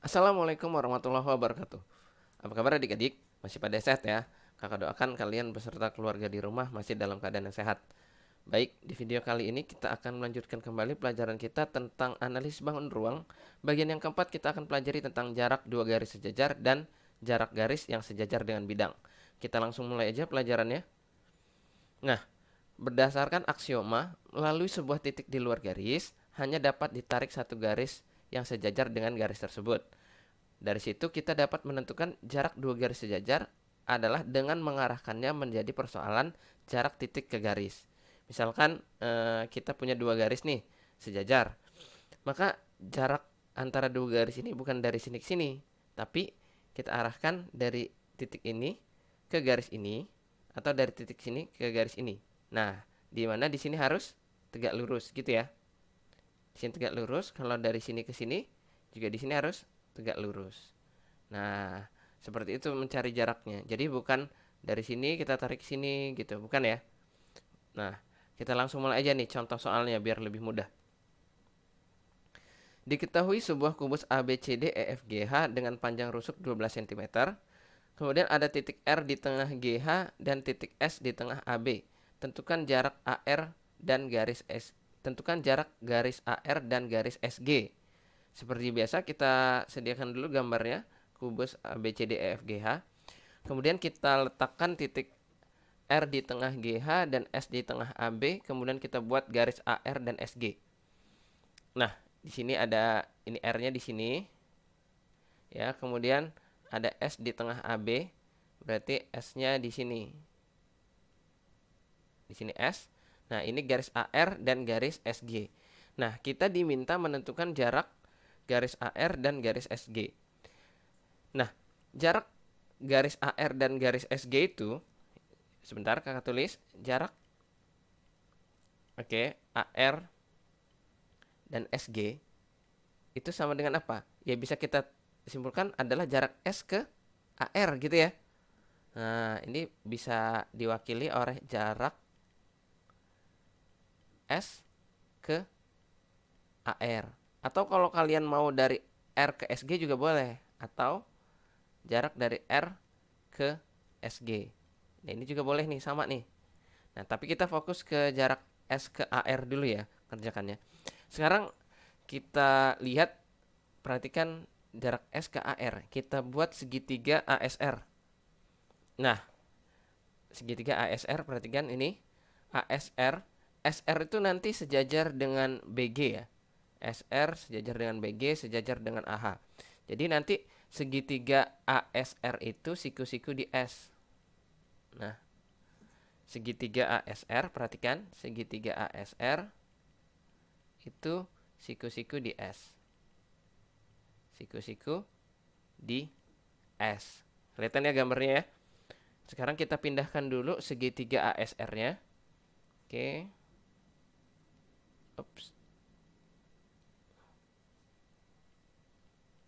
Assalamualaikum warahmatullahi wabarakatuh. Apa kabar adik-adik? Masih pada sehat ya? Kakak doakan kalian beserta keluarga di rumah masih dalam keadaan yang sehat. Baik, di video kali ini kita akan melanjutkan kembali pelajaran kita tentang analisis bangun ruang. Bagian yang keempat kita akan pelajari tentang jarak dua garis sejajar dan jarak garis yang sejajar dengan bidang. Kita langsung mulai aja pelajarannya. Nah, berdasarkan aksioma, melalui sebuah titik di luar garis, hanya dapat ditarik satu garis yang sejajar dengan garis tersebut. Dari situ kita dapat menentukan jarak dua garis sejajar adalah dengan mengarahkannya menjadi persoalan jarak titik ke garis. Misalkan kita punya dua garis nih sejajar, maka jarak antara dua garis ini bukan dari sini ke sini, tapi kita arahkan dari titik ini ke garis ini atau dari titik sini ke garis ini. Nah, di mana di sini harus tegak lurus gitu ya. Di sini tegak lurus, kalau dari sini ke sini juga di sini harus tegak lurus. Nah, seperti itu mencari jaraknya. Jadi bukan dari sini kita tarik sini gitu, bukan ya. Nah, kita langsung mulai aja nih contoh soalnya biar lebih mudah. Diketahui sebuah kubus ABCD EFGH dengan panjang rusuk 12 cm. Kemudian ada titik R di tengah GH dan titik S di tengah AB. Tentukan jarak AR dan garis S. Tentukan jarak garis AR dan garis SG. Seperti biasa kita sediakan dulu gambarnya kubus ABCDEFGH. Kemudian kita letakkan titik R di tengah GH dan S di tengah AB. Kemudian kita buat garis AR dan SG. Nah, di sini ada ini R-nya di sini. Ya, kemudian ada S di tengah AB. Berarti S-nya di sini. Di sini S. Nah, ini garis AR dan garis SG. Nah, kita diminta menentukan jarak garis AR dan garis SG. Nah, jarak garis AR dan garis SG itu, sebentar kakak tulis, jarak AR dan SG itu sama dengan apa? Ya bisa kita simpulkan adalah jarak S ke AR gitu ya. Nah, ini bisa diwakili oleh jarak S ke AR. Atau kalau kalian mau dari R ke SG juga boleh. Atau jarak dari R ke SG. Nah, ini juga boleh nih, sama nih. Nah, tapi kita fokus ke jarak S ke AR dulu ya, kerjakannya. Sekarang kita lihat, perhatikan jarak S ke AR. Kita buat segitiga ASR. Nah, segitiga ASR, perhatikan ini. ASR, SR itu nanti sejajar dengan BG ya. SR sejajar dengan BG, sejajar dengan AH. Jadi nanti segitiga ASR itu siku-siku di S. Nah, segitiga ASR, perhatikan, segitiga ASR itu siku-siku di S. Siku-siku di S. Kelihatan ya gambarnya ya. Sekarang kita pindahkan dulu segitiga ASR-nya. Oke. Ups.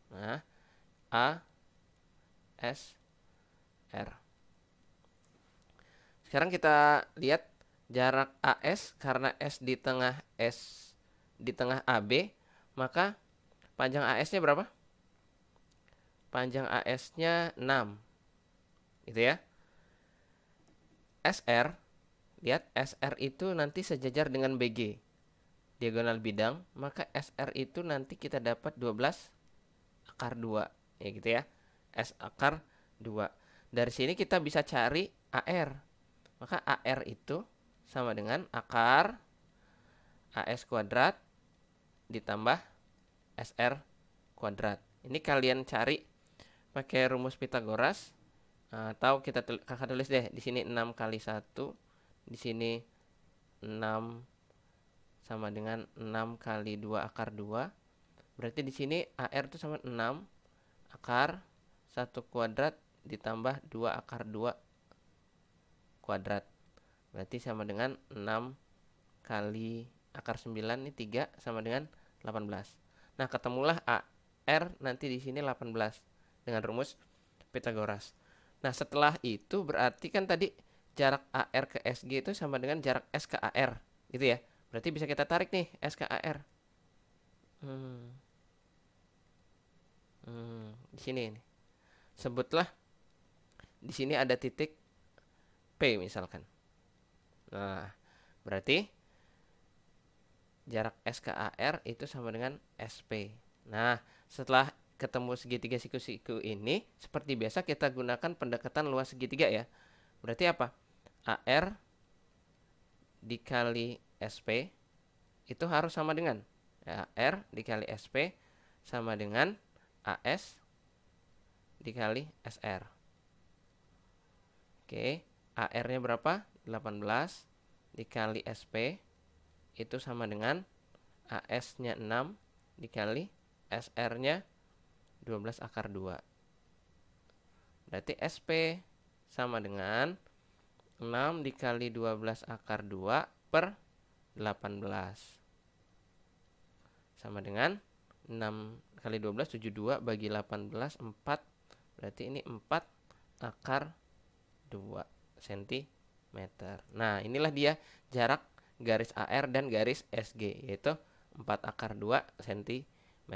Nah, A S R. Sekarang kita lihat jarak AS, karena S di tengah AB, maka panjang AS-nya berapa? Panjang AS-nya 6. Gitu ya. SR, lihat SR itu nanti sejajar dengan BG, diagonal bidang, maka SR itu nanti kita dapat 12 akar 2. Ya gitu ya. S akar 2. Dari sini kita bisa cari AR. Maka AR itu sama dengan akar AS kuadrat ditambah SR kuadrat. Ini kalian cari pakai rumus Pitagoras, atau kakak tulis deh di sini 6 kali 1, di sini 6 sama dengan 6 kali 2 akar 2. Berarti di sini AR itu sama 6 akar 1 kuadrat ditambah 2 akar 2 kuadrat. Berarti sama dengan 6 kali akar 9 ini 3 sama dengan 18. Nah, ketemulah AR nanti di sini 18 dengan rumus Pitagoras. Nah, setelah itu berarti kan tadi jarak AR ke SG itu sama dengan jarak S ke AR, gitu ya. Berarti bisa kita tarik nih S ke AR. di sini nih. Sebutlah di sini ada titik P misalkan. Nah, berarti jarak S ke AR itu sama dengan SP. Nah, setelah ketemu segitiga siku-siku ini, seperti biasa kita gunakan pendekatan luas segitiga ya. Berarti apa? AR dikali SP itu harus sama dengan AR dikali SP sama dengan AS dikali SR. Oke, AR-nya berapa? 18 dikali SP itu sama dengan AS-nya 6 dikali SR-nya 12 akar 2. Berarti SP sama dengan 6 dikali 12 akar 2 per 18. Sama dengan 6 kali 12, 72 bagi 18, 4. Berarti ini 4 akar 2 cm. Nah, inilah dia jarak garis AR dan garis SG, yaitu 4 akar 2 cm.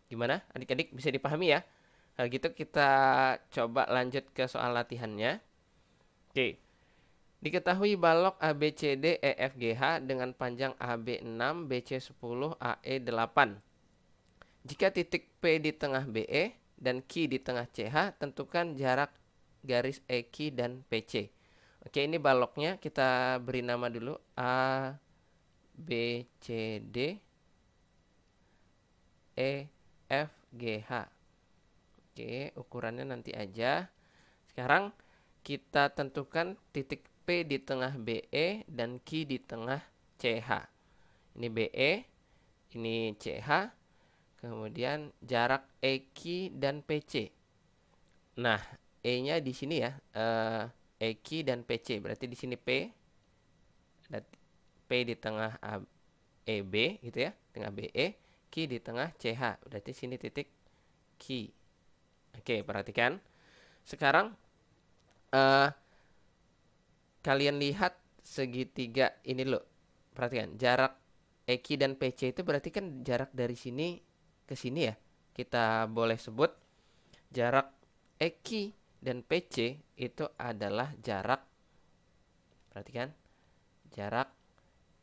Gimana adik-adik, bisa dipahami ya? Kalau gitu kita coba lanjut ke soal latihannya. Oke. Diketahui balok ABCD EFGH dengan panjang AB 6, BC 10, AE 8. Jika titik P di tengah BE dan Q di tengah CH, tentukan jarak garis EQ dan PC. Oke, ini baloknya kita beri nama dulu A, B, C, D, E, F, G, H. Oke, ukurannya nanti aja. Sekarang kita tentukan titik P di tengah BE dan Q di tengah CH. Ini BE, ini CH. Kemudian jarak EQ dan PC. Nah, E-nya di sini ya, EQ dan PC. Berarti di sini P, ada P di tengah EB gitu ya, tengah BE, Q di tengah CH. Berarti sini titik Q. Oke, perhatikan. Sekarang kalian lihat segitiga ini loh. Perhatikan, jarak EQ dan PC itu berarti kan jarak dari sini ke sini ya. Kita boleh sebut jarak EQ dan PC itu adalah jarak, perhatikan, jarak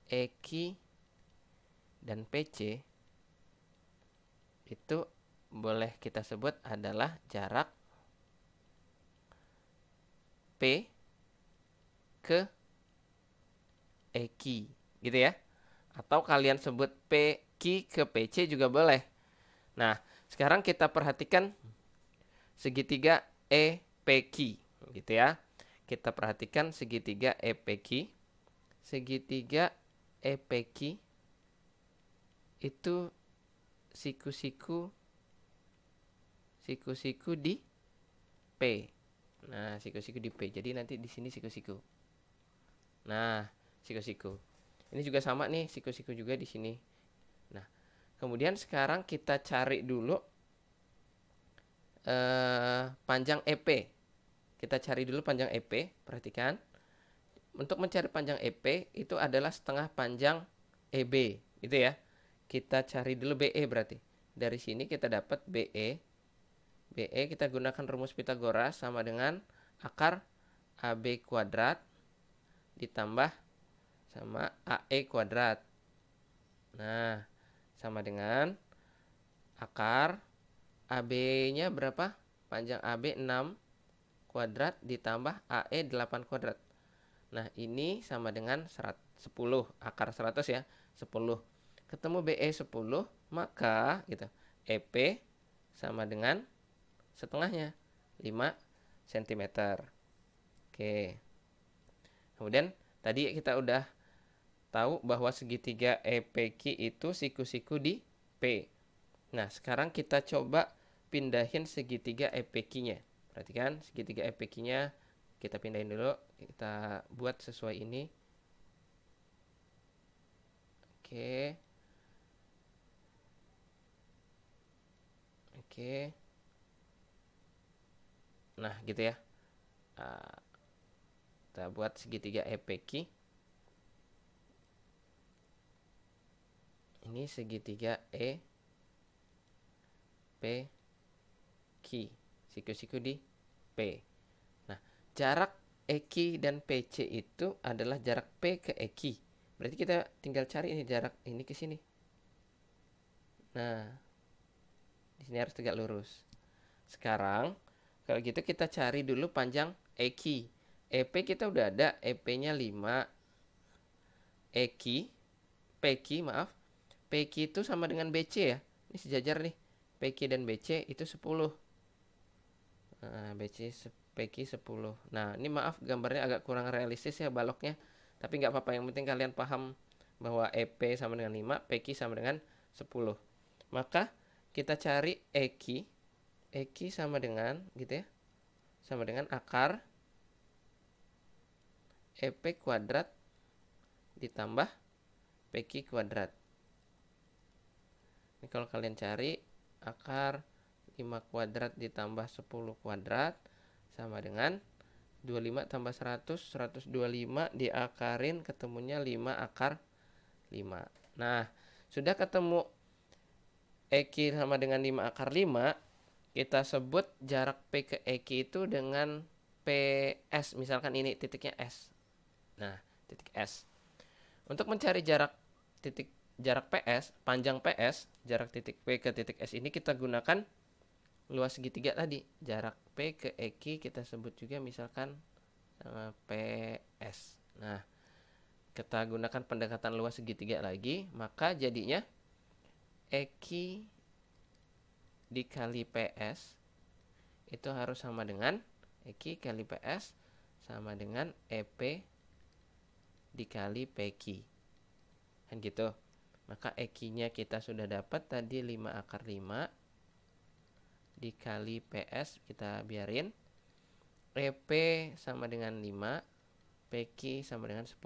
EQ dan PC itu boleh kita sebut adalah jarak P ke EQ gitu ya. Atau kalian sebut PQ ke PC juga boleh. Nah, sekarang kita perhatikan segitiga EPQ gitu ya. Kita perhatikan segitiga EPQ. Segitiga EPQ itu siku-siku di P. Nah, siku-siku di P. Jadi nanti di sini siku-siku. Nah, siku-siku. Ini juga sama nih, siku-siku juga di sini. Nah, kemudian sekarang kita cari dulu panjang EP. Kita cari dulu panjang EP, perhatikan. Untuk mencari panjang EP itu adalah setengah panjang EB, gitu ya. Kita cari dulu BE berarti. Dari sini kita dapat BE. BE kita gunakan rumus Pitagoras sama dengan akar AB kuadrat ditambah sama AE kuadrat. Nah, sama dengan akar AB-nya berapa? Panjang AB 6 kuadrat ditambah AE 8 kuadrat. Nah, ini sama dengan 10, akar 100 ya, 10. Ketemu BE 10, maka gitu, EP sama dengan setengahnya, 5 cm. Oke. Kemudian tadi kita udah tahu bahwa segitiga EPQ itu siku-siku di P. Nah, sekarang kita coba pindahin segitiga EPQ-nya. Perhatikan, segitiga EPQ-nya kita pindahin dulu. Kita buat sesuai ini. Oke. Oke. Nah, gitu ya. Kita buat segitiga EPQ. Ini segitiga E P Q. Siku-siku di P. Nah, jarak EQ dan PC itu adalah jarak P ke EQ. Berarti kita tinggal cari ini jarak ini ke sini. Nah, di sini harus tegak lurus. Sekarang, kalau gitu kita cari dulu panjang EQ. EP kita udah ada, EP-nya 5. EQ, PQ maaf. PQ itu sama dengan BC ya. Ini sejajar nih. PQ dan BC itu 10. Nah, PQ 10. Nah, ini maaf gambarnya agak kurang realistis ya baloknya. Tapi nggak apa-apa, yang penting kalian paham bahwa EP sama dengan 5, PQ sama dengan 10. Maka kita cari EQ. EQ sama dengan gitu ya. Sama dengan akar EP kuadrat ditambah PQ kuadrat. Ini kalau kalian cari akar 5 kuadrat ditambah 10 kuadrat sama dengan 25 tambah 100, 125 diakarin ketemunya 5 akar 5. Nah, sudah ketemu EQ sama dengan 5 akar 5, kita sebut jarak P ke EQ itu dengan PS. Misalkan ini titiknya S. Nah, titik S. Untuk mencari jarak PS, panjang PS, jarak titik P ke titik S ini kita gunakan luas segitiga tadi. Jarak P ke EQ kita sebut juga misalkan PS. Nah, kita gunakan pendekatan luas segitiga lagi, maka jadinya EQ dikali PS itu harus sama dengan EQ kali PS sama dengan EP dikali PQ. Kan gitu. Maka EQ-nya kita sudah dapat tadi 5 akar 5 dikali PS kita biarin. EP sama dengan 5, PQ sama dengan 10.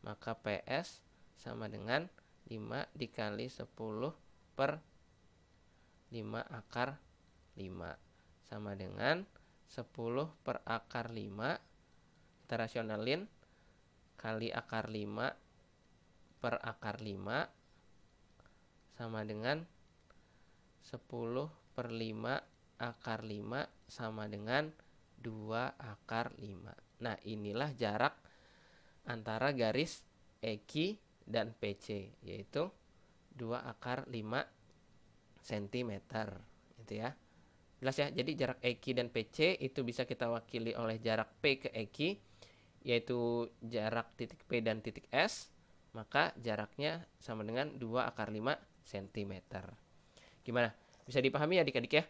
Maka PS sama dengan 5 dikali 10 per 5 akar 5 sama dengan 10 per akar 5. Kita rasionalin, kali akar 5 per akar 5 sama dengan 10 per 5 akar 5 sama dengan 2 akar 5. Nah, inilah jarak antara garis EQ dan PC, yaitu 2 akar 5 cm. Gitu ya. Jelas ya, jadi jarak EQ dan PC itu bisa kita wakili oleh jarak P ke EQ, yaitu jarak titik P dan titik S, maka jaraknya sama dengan 2 akar 5 cm. Gimana? Bisa dipahami ya adik-adik ya?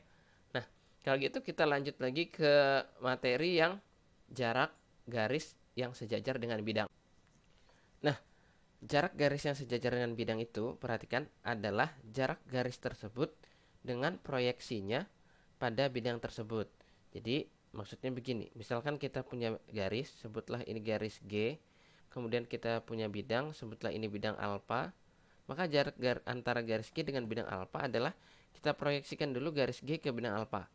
Nah, kalau gitu kita lanjut lagi ke materi yang jarak garis yang sejajar dengan bidang. Nah, jarak garis yang sejajar dengan bidang itu, perhatikan, adalah jarak garis tersebut dengan proyeksinya pada bidang tersebut. Jadi, maksudnya begini, misalkan kita punya garis, sebutlah ini garis G, kemudian kita punya bidang, sebutlah ini bidang alfa, maka jarak antara garis G dengan bidang alfa adalah kita proyeksikan dulu garis G ke bidang alfa.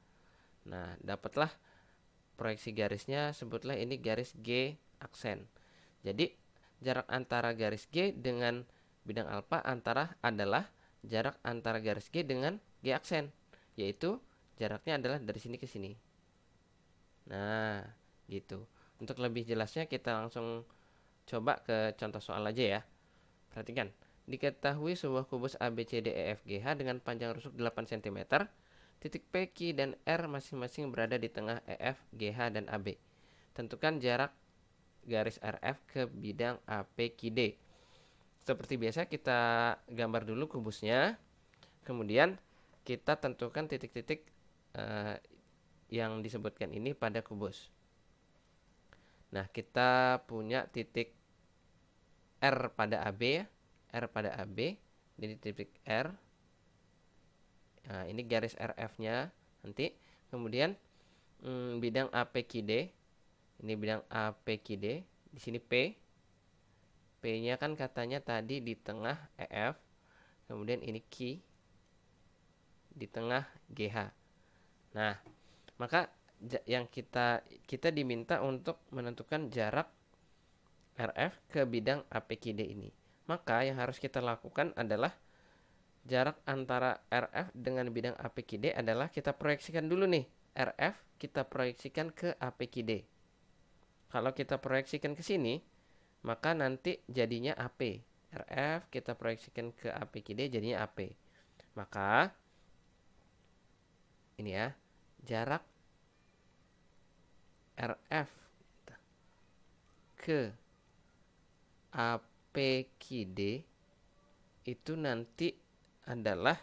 Nah, dapatlah proyeksi garisnya, sebutlah ini garis G aksen. Jadi, jarak antara garis G dengan bidang alfa adalah jarak antara garis G dengan G aksen, yaitu jaraknya adalah dari sini ke sini. Nah, gitu. Untuk lebih jelasnya kita langsung coba ke contoh soal aja ya. Perhatikan, diketahui sebuah kubus ABCDEFGH dengan panjang rusuk 8 cm, titik P, Q, dan R masing-masing berada di tengah EF, GH, dan AB. Tentukan jarak garis RF ke bidang APQD. Seperti biasa kita gambar dulu kubusnya, kemudian kita tentukan titik-titik yang disebutkan ini pada kubus. Nah, kita punya titik R pada AB ya, R pada AB, jadi titik R. Nah, ini garis RF-nya nanti. Kemudian bidang APQD, ini bidang APQD, di sini P. P-nya kan katanya tadi di tengah EF. Kemudian ini Q di tengah GH. Nah, maka yang kita diminta untuk menentukan jarak RF ke bidang APQD ini. Maka yang harus kita lakukan adalah jarak antara RF dengan bidang APQD adalah kita proyeksikan dulu nih. RF kita proyeksikan ke APQD. Kalau kita proyeksikan ke sini, maka nanti jadinya AP. RF kita proyeksikan ke APQD jadinya AP. Maka ini ya, jarak RF ke APQD itu nanti adalah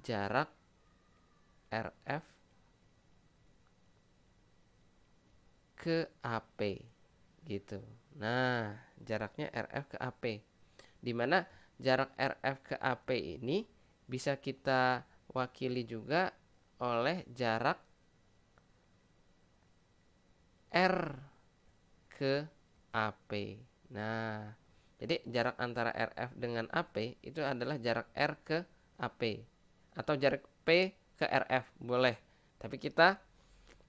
jarak RF ke AP gitu. Nah, jaraknya RF ke AP. Dimana jarak RF ke AP ini bisa kita wakili juga oleh jarak R ke AP. Nah, jadi jarak antara RF dengan AP itu adalah jarak R ke AP. Atau jarak P ke RF, boleh. Tapi kita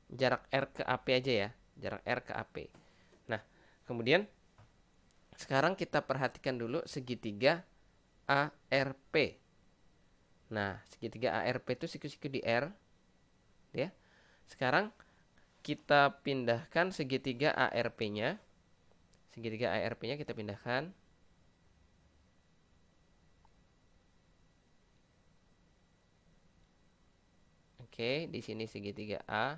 jarak R ke AP aja ya. Jarak R ke AP. Nah, kemudian sekarang kita perhatikan dulu segitiga ARP. Nah, segitiga ARP itu siku-siku di R. Ya. Sekarang kita pindahkan segitiga ARP-nya. Segitiga ARP-nya kita pindahkan. Oke, di sini segitiga A,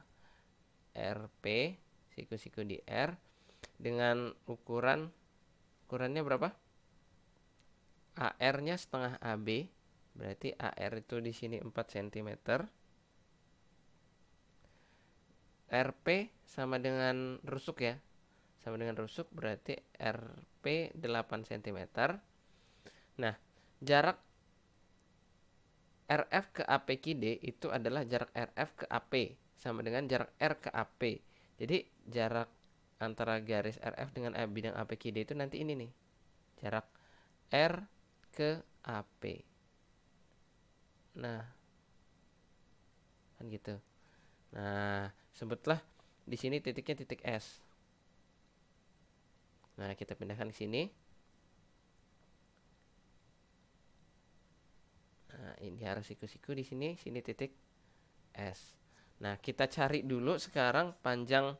RP, siku-siku di R dengan ukurannya berapa? AR-nya setengah AB, berarti AR itu di sini 4 cm. RP sama dengan rusuk ya. Sama dengan rusuk berarti RP 8 cm. Nah, jarak RF ke APQD itu adalah jarak RF ke AP sama dengan jarak R ke AP. Jadi jarak antara garis RF dengan bidang APQD itu nanti ini nih. Jarak R ke AP. Nah, kan gitu. Nah, sebutlah di sini titiknya titik S. Nah, kita pindahkan ke sini. Nah, ini harus siku-siku di sini titik S. Nah, kita cari dulu sekarang panjang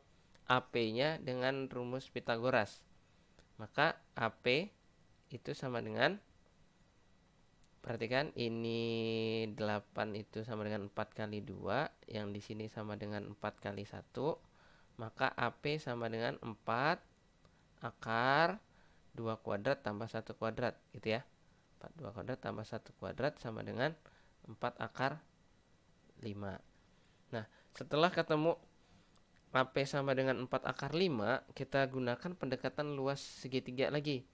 AP-nya dengan rumus Pitagoras. Maka AP itu sama dengan, perhatikan ini 8 itu sama dengan 4 kali 2, yang di sini sama dengan 4 kali 1. Maka AP sama dengan 4 akar 2 kuadrat tambah 1 kuadrat gitu ya. 4 2 kuadrat tambah 1 kuadrat sama dengan 4 akar 5. Nah, setelah ketemu AP sama dengan 4 akar 5, kita gunakan pendekatan luas segitiga lagi.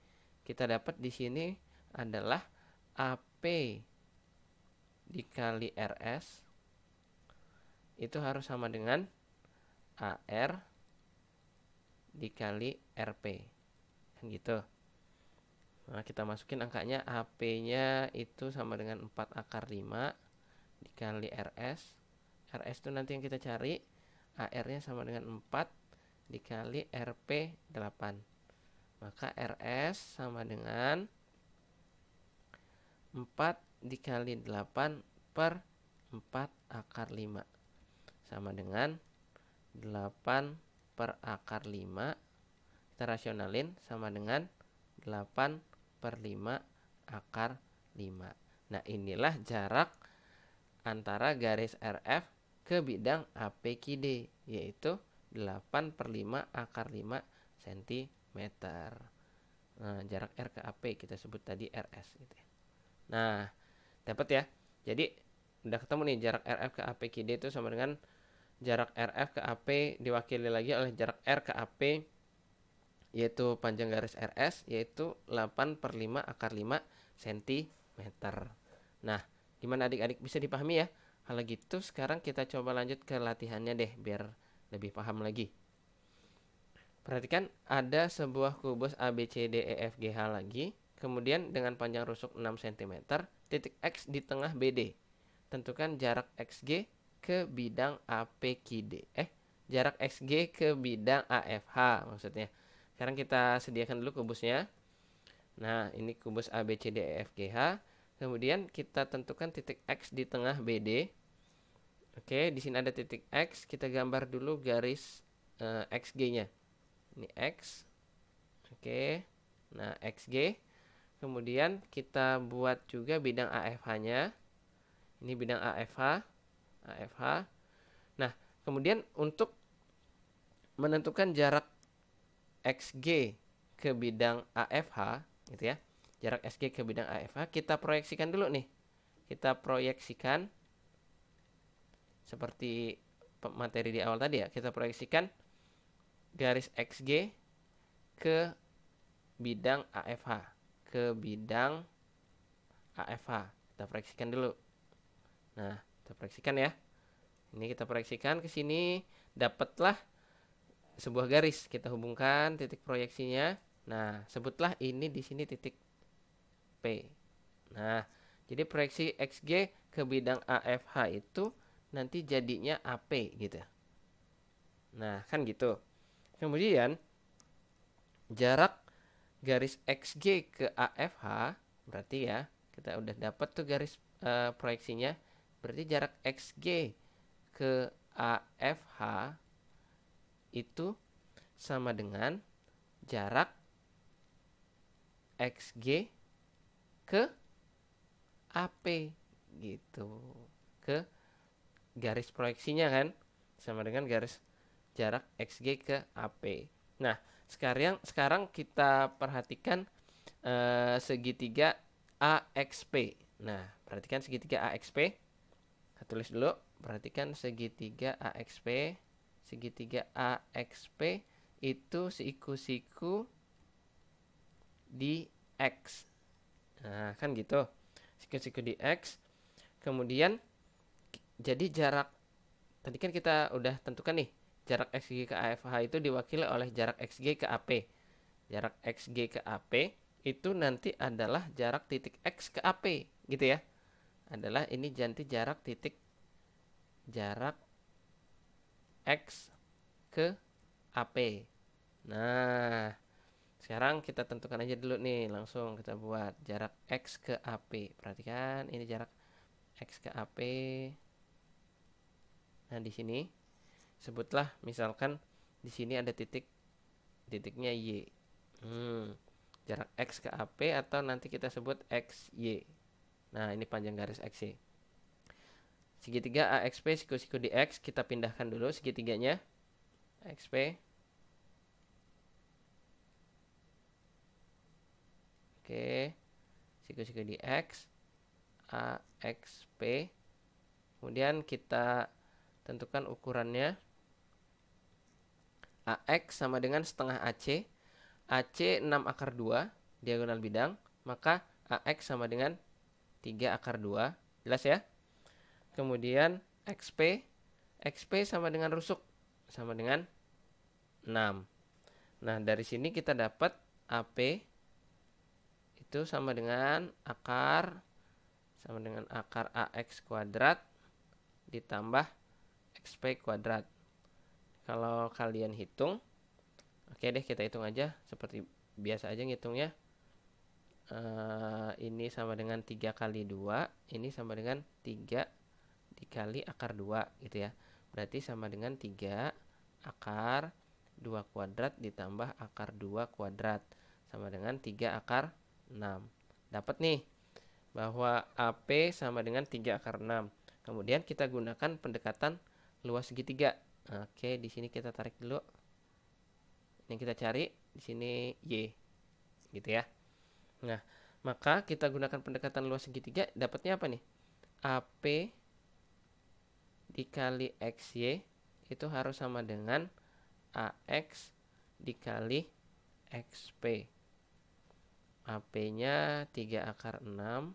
Kita dapat di sini adalah AP dikali RS itu harus sama dengan AR dikali RP. Kan gitu. Nah, kita masukin angkanya. AP-nya itu sama dengan 4 akar 5 dikali RS. RS itu nanti yang kita cari. AR-nya sama dengan 4 dikali RP 8. Maka RS sama dengan 4 dikali 8 per 4 akar 5. Sama dengan 8 per akar 5. Kita rasionalin sama dengan 8 per 5 akar 5. Nah, inilah jarak antara garis RF ke bidang APQD, yaitu 8 per 5 akar 5 cm. Nah, jarak R ke AP kita sebut tadi RS gitu ya. Nah, dapat ya. Jadi udah ketemu nih jarak RF ke APQD itu sama dengan jarak RF ke AP diwakili lagi oleh jarak R ke AP, yaitu panjang garis RS, yaitu 8 per 5 akar 5 cm. Nah, gimana adik-adik, bisa dipahami ya? Kalau gitu sekarang kita coba lanjut ke latihannya deh, biar lebih paham lagi. Perhatikan, ada sebuah kubus ABCDEFGH lagi, kemudian dengan panjang rusuk 6 cm, titik X di tengah BD. Tentukan jarak XG ke bidang APQD. Jarak XG ke bidang AFH maksudnya. Sekarang kita sediakan dulu kubusnya. Nah, ini kubus ABCDEFGH. Kemudian kita tentukan titik X di tengah BD. Oke, di sini ada titik X, kita gambar dulu garis XG-nya. Ini X. Oke. Nah, XG. Kemudian kita buat juga bidang AFH-nya. Ini bidang AFH. Nah, kemudian untuk menentukan jarak XG ke bidang AFH, gitu ya. Jarak XG ke bidang AFH kita proyeksikan dulu nih. Kita proyeksikan seperti materi di awal tadi ya. Kita proyeksikan garis XG ke bidang AFH, kita proyeksikan dulu. Nah, kita proyeksikan ya. Ini kita proyeksikan ke sini, dapatlah sebuah garis. Kita hubungkan titik proyeksinya. Nah, sebutlah ini di sini titik P. Nah, jadi proyeksi XG ke bidang AFH itu nanti jadinya AP gitu. Nah, kan gitu. Kemudian jarak garis XG ke AFH berarti ya, kita udah dapat tuh garis proyeksinya. Berarti jarak XG ke AFH itu sama dengan jarak XG ke AP gitu. Ke garis proyeksinya kan sama dengan garis jarak XG ke AP. Nah, sekarang kita perhatikan segitiga AXP. Nah, perhatikan segitiga AXP. Kita tulis dulu, perhatikan segitiga AXP. Segitiga AXP itu siku-siku di X. Nah, kan gitu. Siku-siku di X. Kemudian jadi jarak tadi kan kita udah tentukan nih, jarak XG ke AFH itu diwakili oleh jarak XG ke AP. Jarak XG ke AP itu nanti adalah jarak titik X ke AP, gitu ya. Adalah ini nanti jarak X ke AP. Nah, sekarang kita tentukan aja dulu nih, langsung kita buat jarak X ke AP. Perhatikan ini jarak X ke AP. Nah, di sini sebutlah misalkan di sini ada titiknya Y. Jarak X ke AP atau nanti kita sebut XY. Nah, ini panjang garis XY. Segitiga AXP siku-siku di X, kita pindahkan dulu segitiganya. XP. Oke. Siku-siku di X, AXP. Kemudian kita tentukan ukurannya. AX sama dengan setengah AC. AC 6 akar 2 diagonal bidang, maka AX sama dengan 3 akar 2. Jelas ya? Kemudian XP sama dengan rusuk, sama dengan 6. Nah, dari sini kita dapat AP itu sama dengan akar AX kuadrat ditambah XP kuadrat. Kalau kalian hitung, oke deh kita hitung aja seperti biasa aja ngitungnya. Ini sama dengan 3 kali 2, ini sama dengan 3 dikali akar 2 gitu ya. Berarti sama dengan 3 akar 2 kuadrat ditambah akar 2 kuadrat sama dengan 3 akar 6. Dapat nih bahwa AP sama dengan 3 akar 6. Kemudian kita gunakan pendekatan luas segitiga. Oke, di sini kita tarik dulu. Yang kita cari di sini Y. Gitu ya. Nah, maka kita gunakan pendekatan luas segitiga, dapatnya apa nih? AP dikali XY itu harus sama dengan AX dikali XP. AP-nya 3 akar 6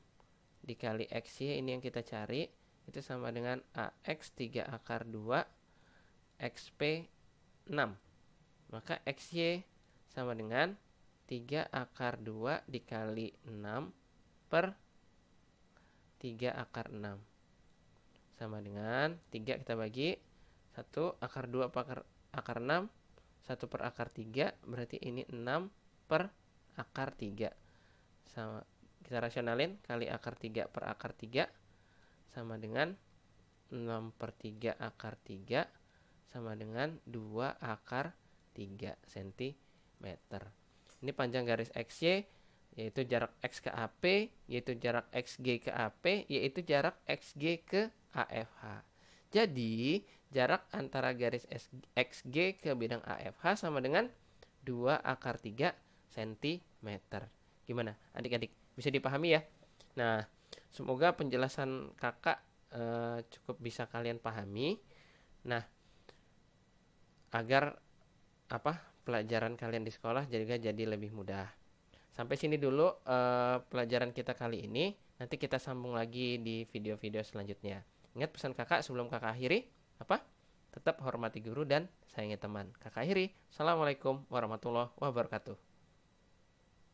dikali XY, ini yang kita cari, itu sama dengan AX 3 akar 2 XP 6. Maka XY sama dengan 3 akar 2 dikali 6 per 3 akar 6. Sama dengan 3 kita bagi 1 akar 2 per akar 6, 1 per akar 3, berarti ini 6 per akar 3. Sama Kita rasionalin, kali akar 3 per akar 3 sama dengan 6/3 akar 3 sama dengan 2 akar 3 cm. Ini panjang garis XY, yaitu jarak X ke AP, yaitu jarak XG ke AP, yaitu jarak XG ke AFH. Jadi, jarak antara garis XG ke bidang AFH sama dengan 2 akar 3 cm. Gimana adik-adik? Bisa dipahami ya? Nah, semoga penjelasan kakak cukup bisa kalian pahami. Nah, agar pelajaran kalian di sekolah juga jadi lebih mudah. Sampai sini dulu pelajaran kita kali ini. Nanti kita sambung lagi di video-video selanjutnya. Ingat pesan kakak sebelum kakak akhiri, tetap hormati guru dan sayangi teman. Kakak akhiri. Assalamualaikum warahmatullahi wabarakatuh.